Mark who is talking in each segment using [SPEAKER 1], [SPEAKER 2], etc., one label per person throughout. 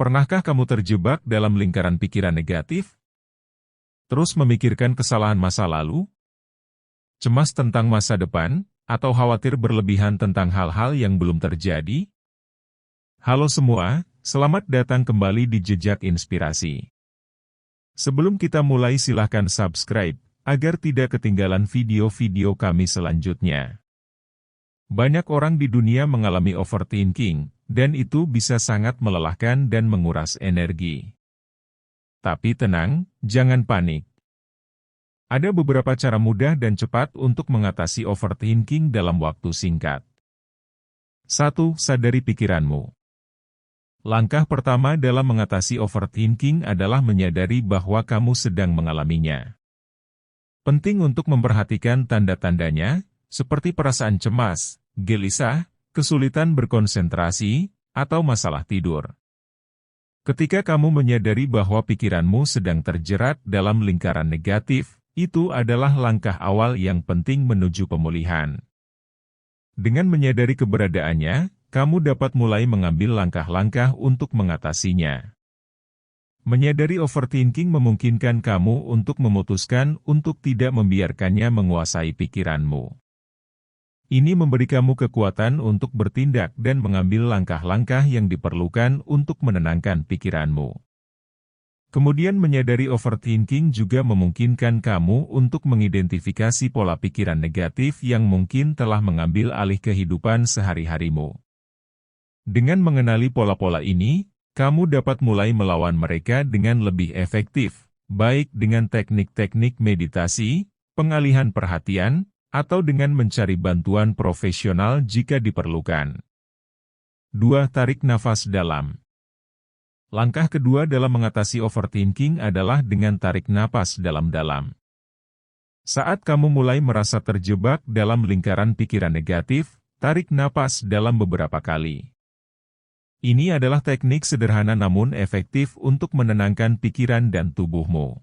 [SPEAKER 1] Pernahkah kamu terjebak dalam lingkaran pikiran negatif? Terus memikirkan kesalahan masa lalu? Cemas tentang masa depan? Atau khawatir berlebihan tentang hal-hal yang belum terjadi? Halo semua, selamat datang kembali di Jejak Inspirasi. Sebelum kita mulai silahkan subscribe, agar tidak ketinggalan video-video kami selanjutnya. Banyak orang di dunia mengalami overthinking, dan itu bisa sangat melelahkan dan menguras energi. Tapi tenang, jangan panik. Ada beberapa cara mudah dan cepat untuk mengatasi overthinking dalam waktu singkat. 1. Sadari pikiranmu. Langkah pertama dalam mengatasi overthinking adalah menyadari bahwa kamu sedang mengalaminya. Penting untuk memperhatikan tanda-tandanya, seperti perasaan cemas, gelisah, kesulitan berkonsentrasi, atau masalah tidur. Ketika kamu menyadari bahwa pikiranmu sedang terjerat dalam lingkaran negatif, itu adalah langkah awal yang penting menuju pemulihan. Dengan menyadari keberadaannya, kamu dapat mulai mengambil langkah-langkah untuk mengatasinya. Menyadari overthinking memungkinkan kamu untuk memutuskan untuk tidak membiarkannya menguasai pikiranmu. Ini memberi kamu kekuatan untuk bertindak dan mengambil langkah-langkah yang diperlukan untuk menenangkan pikiranmu. Kemudian menyadari overthinking juga memungkinkan kamu untuk mengidentifikasi pola pikiran negatif yang mungkin telah mengambil alih kehidupan sehari-harimu. Dengan mengenali pola-pola ini, kamu dapat mulai melawan mereka dengan lebih efektif, baik dengan teknik-teknik meditasi, pengalihan perhatian, atau dengan mencari bantuan profesional jika diperlukan. 2. Tarik nafas dalam. Langkah kedua dalam mengatasi overthinking adalah dengan tarik napas dalam-dalam. Saat kamu mulai merasa terjebak dalam lingkaran pikiran negatif, tarik napas dalam beberapa kali. Ini adalah teknik sederhana namun efektif untuk menenangkan pikiran dan tubuhmu.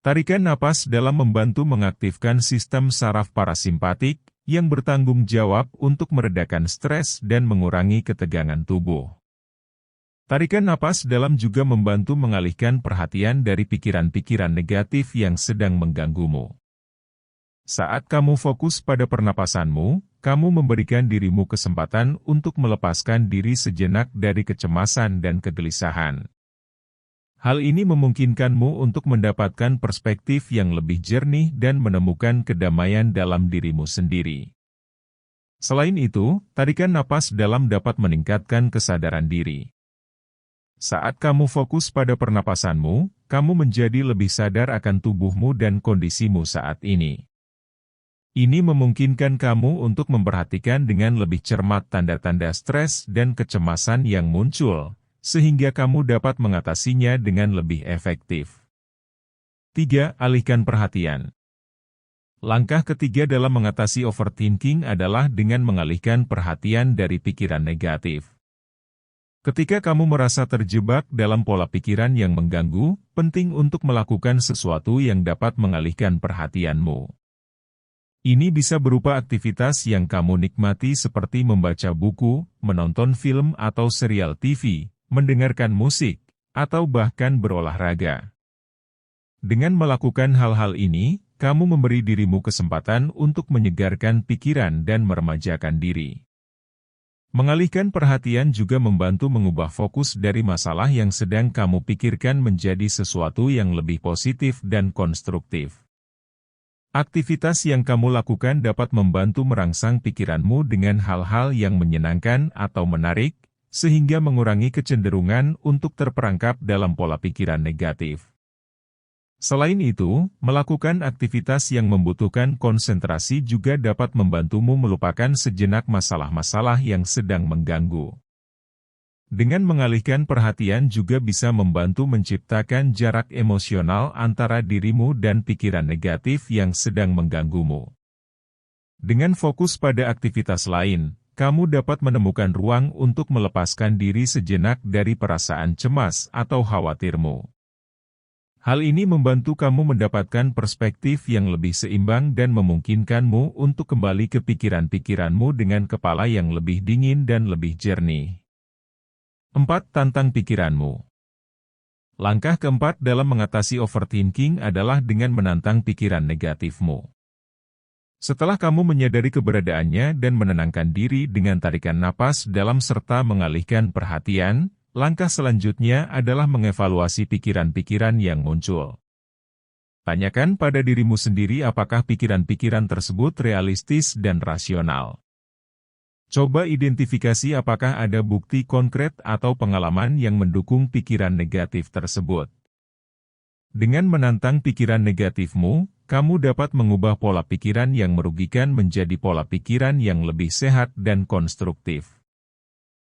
[SPEAKER 1] Tarikan napas dalam membantu mengaktifkan sistem saraf parasimpatik yang bertanggung jawab untuk meredakan stres dan mengurangi ketegangan tubuh. Tarikan napas dalam juga membantu mengalihkan perhatian dari pikiran-pikiran negatif yang sedang mengganggumu. Saat kamu fokus pada pernapasanmu, kamu memberikan dirimu kesempatan untuk melepaskan diri sejenak dari kecemasan dan kegelisahan. Hal ini memungkinkanmu untuk mendapatkan perspektif yang lebih jernih dan menemukan kedamaian dalam dirimu sendiri. Selain itu, tarikan napas dalam dapat meningkatkan kesadaran diri. Saat kamu fokus pada pernapasanmu, kamu menjadi lebih sadar akan tubuhmu dan kondisimu saat ini. Ini memungkinkan kamu untuk memperhatikan dengan lebih cermat tanda-tanda stres dan kecemasan yang muncul, sehingga kamu dapat mengatasinya dengan lebih efektif. 3. Alihkan perhatian. Langkah ketiga dalam mengatasi overthinking adalah dengan mengalihkan perhatian dari pikiran negatif. Ketika kamu merasa terjebak dalam pola pikiran yang mengganggu, penting untuk melakukan sesuatu yang dapat mengalihkan perhatianmu. Ini bisa berupa aktivitas yang kamu nikmati seperti membaca buku, menonton film atau serial TV, mendengarkan musik, atau bahkan berolahraga. Dengan melakukan hal-hal ini, kamu memberi dirimu kesempatan untuk menyegarkan pikiran dan meremajakan diri. Mengalihkan perhatian juga membantu mengubah fokus dari masalah yang sedang kamu pikirkan menjadi sesuatu yang lebih positif dan konstruktif. Aktivitas yang kamu lakukan dapat membantu merangsang pikiranmu dengan hal-hal yang menyenangkan atau menarik, sehingga mengurangi kecenderungan untuk terperangkap dalam pola pikiran negatif. Selain itu, melakukan aktivitas yang membutuhkan konsentrasi juga dapat membantumu melupakan sejenak masalah-masalah yang sedang mengganggu. Dengan mengalihkan perhatian juga bisa membantu menciptakan jarak emosional antara dirimu dan pikiran negatif yang sedang mengganggumu. Dengan fokus pada aktivitas lain, kamu dapat menemukan ruang untuk melepaskan diri sejenak dari perasaan cemas atau khawatirmu. Hal ini membantu kamu mendapatkan perspektif yang lebih seimbang dan memungkinkanmu untuk kembali ke pikiran-pikiranmu dengan kepala yang lebih dingin dan lebih jernih. 4. Tantang pikiranmu. Langkah keempat dalam mengatasi overthinking adalah dengan menantang pikiran negatifmu. Setelah kamu menyadari keberadaannya dan menenangkan diri dengan tarikan napas dalam serta mengalihkan perhatian, langkah selanjutnya adalah mengevaluasi pikiran-pikiran yang muncul. Tanyakan pada dirimu sendiri apakah pikiran-pikiran tersebut realistis dan rasional. Coba identifikasi apakah ada bukti konkret atau pengalaman yang mendukung pikiran negatif tersebut. Dengan menantang pikiran negatifmu, kamu dapat mengubah pola pikiran yang merugikan menjadi pola pikiran yang lebih sehat dan konstruktif.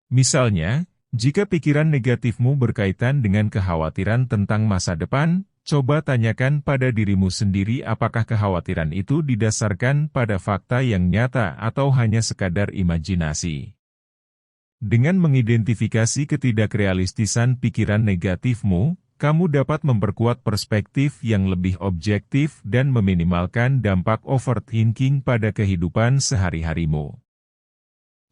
[SPEAKER 1] Misalnya, jika pikiran negatifmu berkaitan dengan kekhawatiran tentang masa depan, coba tanyakan pada dirimu sendiri apakah kekhawatiran itu didasarkan pada fakta yang nyata atau hanya sekadar imajinasi. Dengan mengidentifikasi ketidakrealistisan pikiran negatifmu, kamu dapat memperkuat perspektif yang lebih objektif dan meminimalkan dampak overthinking pada kehidupan sehari-harimu.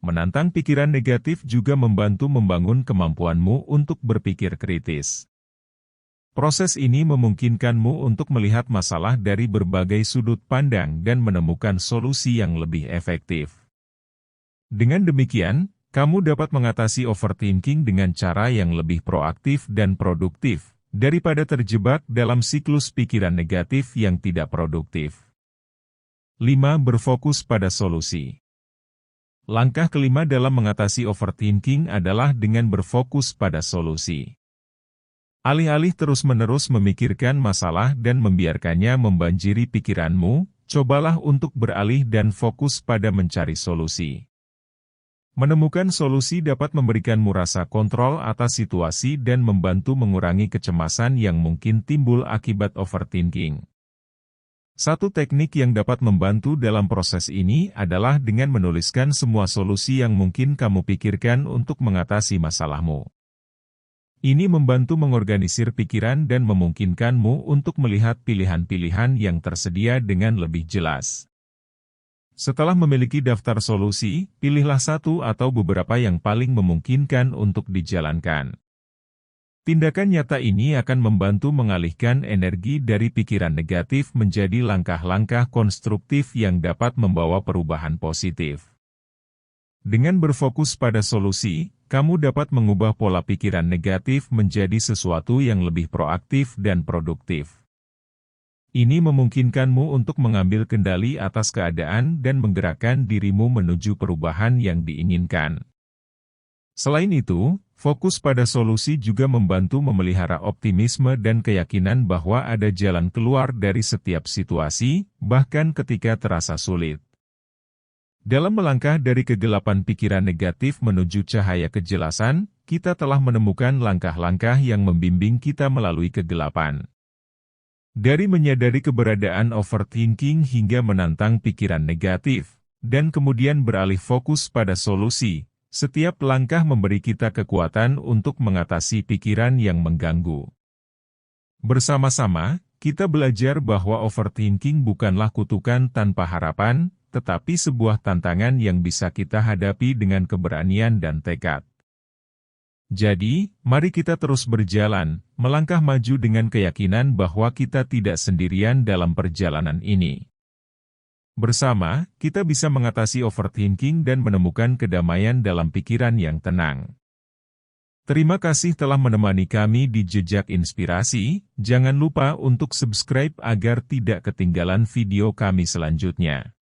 [SPEAKER 1] Menantang pikiran negatif juga membantu membangun kemampuanmu untuk berpikir kritis. Proses ini memungkinkanmu untuk melihat masalah dari berbagai sudut pandang dan menemukan solusi yang lebih efektif. Dengan demikian, kamu dapat mengatasi overthinking dengan cara yang lebih proaktif dan produktif, daripada terjebak dalam siklus pikiran negatif yang tidak produktif. 5. Berfokus pada solusi. Langkah kelima dalam mengatasi overthinking adalah dengan berfokus pada solusi. Alih-alih terus-menerus memikirkan masalah dan membiarkannya membanjiri pikiranmu, cobalah untuk beralih dan fokus pada mencari solusi. Menemukan solusi dapat memberikanmu rasa kontrol atas situasi dan membantu mengurangi kecemasan yang mungkin timbul akibat overthinking. Satu teknik yang dapat membantu dalam proses ini adalah dengan menuliskan semua solusi yang mungkin kamu pikirkan untuk mengatasi masalahmu. Ini membantu mengorganisir pikiran dan memungkinkanmu untuk melihat pilihan-pilihan yang tersedia dengan lebih jelas. Setelah memiliki daftar solusi, pilihlah satu atau beberapa yang paling memungkinkan untuk dijalankan. Tindakan nyata ini akan membantu mengalihkan energi dari pikiran negatif menjadi langkah-langkah konstruktif yang dapat membawa perubahan positif. Dengan berfokus pada solusi, kamu dapat mengubah pola pikiran negatif menjadi sesuatu yang lebih proaktif dan produktif. Ini memungkinkanmu untuk mengambil kendali atas keadaan dan menggerakkan dirimu menuju perubahan yang diinginkan. Selain itu, fokus pada solusi juga membantu memelihara optimisme dan keyakinan bahwa ada jalan keluar dari setiap situasi, bahkan ketika terasa sulit. Dalam melangkah dari kegelapan pikiran negatif menuju cahaya kejelasan, kita telah menemukan langkah-langkah yang membimbing kita melalui kegelapan. Dari menyadari keberadaan overthinking hingga menantang pikiran negatif, dan kemudian beralih fokus pada solusi, setiap langkah memberi kita kekuatan untuk mengatasi pikiran yang mengganggu. Bersama-sama, kita belajar bahwa overthinking bukanlah kutukan tanpa harapan, tetapi sebuah tantangan yang bisa kita hadapi dengan keberanian dan tekad. Jadi, mari kita terus berjalan, melangkah maju dengan keyakinan bahwa kita tidak sendirian dalam perjalanan ini. Bersama, kita bisa mengatasi overthinking dan menemukan kedamaian dalam pikiran yang tenang. Terima kasih telah menemani kami di Jejak Inspirasi. Jangan lupa untuk subscribe agar tidak ketinggalan video kami selanjutnya.